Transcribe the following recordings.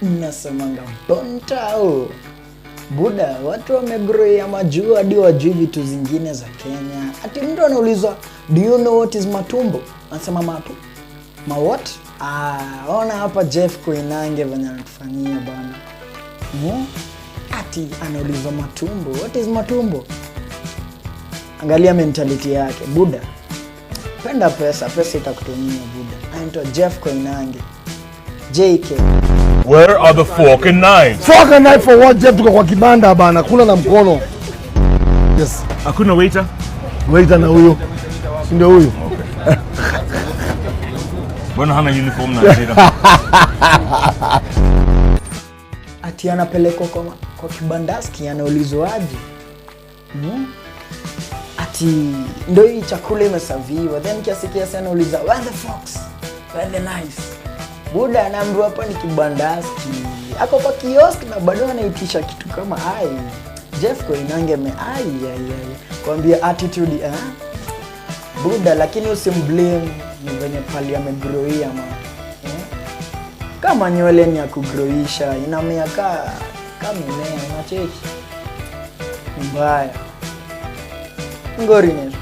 Nasemanga bontao. Buda, watu wamegrow majuu hadi wajui vitu zingine za Kenya. Ati mtu anaulizwa, do you know what is matumbo? Nasema matu. Ma what? Ona hapa Jeff Koinange venye anatufanyia bana. Ati anaulizwa matumbo. What is matumbo? Angalia mentality yake. Buda, penda pesa, pesa itakutumia Buda. Anaitwa Jeff Koinange. JK. Where are the fork and knife? Fork and knife for what? Jeff, tuko kwa kibanda bana, kula na mkono. Yes. Hakuna waiter? Waiter na huyo. Si ndio huyo? Okay. Bwana hana uniform na ajira. Ati anapelekwa kwa kibandaski anaulizwa aje? Ati ndio hii chakula imesaviwa. Then kiasi anauliza, where the forks? Where the knives? Buda anaambiwa hapa ni kibandaski. Ako kwa kiosk na bado anaitisha kitu kama ai. Jeff Koinange kwambia attitude Buda, lakini usimblame ni venye pali amegrowia kama nywele ni ya kugrowisha inamea kama mimea unacheki. Mbaya. Ngori ni.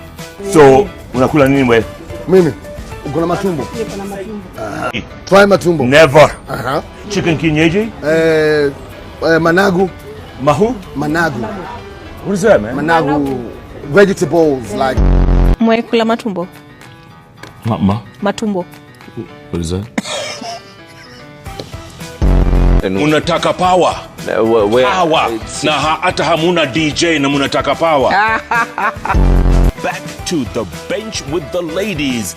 So, unakula nini wewe? Mimi uko na matumbo? Niko na matumbo. Try matumbo. Never. Chicken kienyeji? Managu. Mahu? Managu. What is that, man? Managu vegetables like. Mwekula matumbo? Matumbo. What is that? Unataka power? Power. Na hata hamuna DJ na munataka power. Back to the bench with the ladies.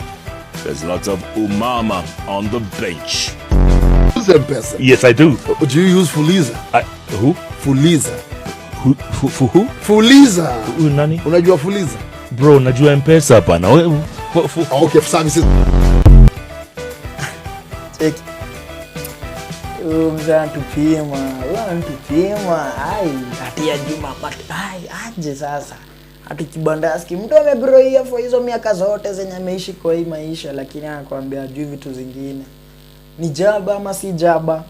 There's lots of umama on the bench. Use M-Pesa? Yes, I do. Do you use Fuliza? Who? Fuliza. Who? Fuliza. Nani? Unajua Fuliza? Bro, najua M-Pesa hapana. Okay, services. Check. Mzantupima. Ai, ati ya Juma aje sasa. Ati kibandaski. Mtu amegrow for hizo miaka zote zenye ameishi kwa hii maisha lakini anakuambia ajui vitu zingine. Ni jaba ama si jaba?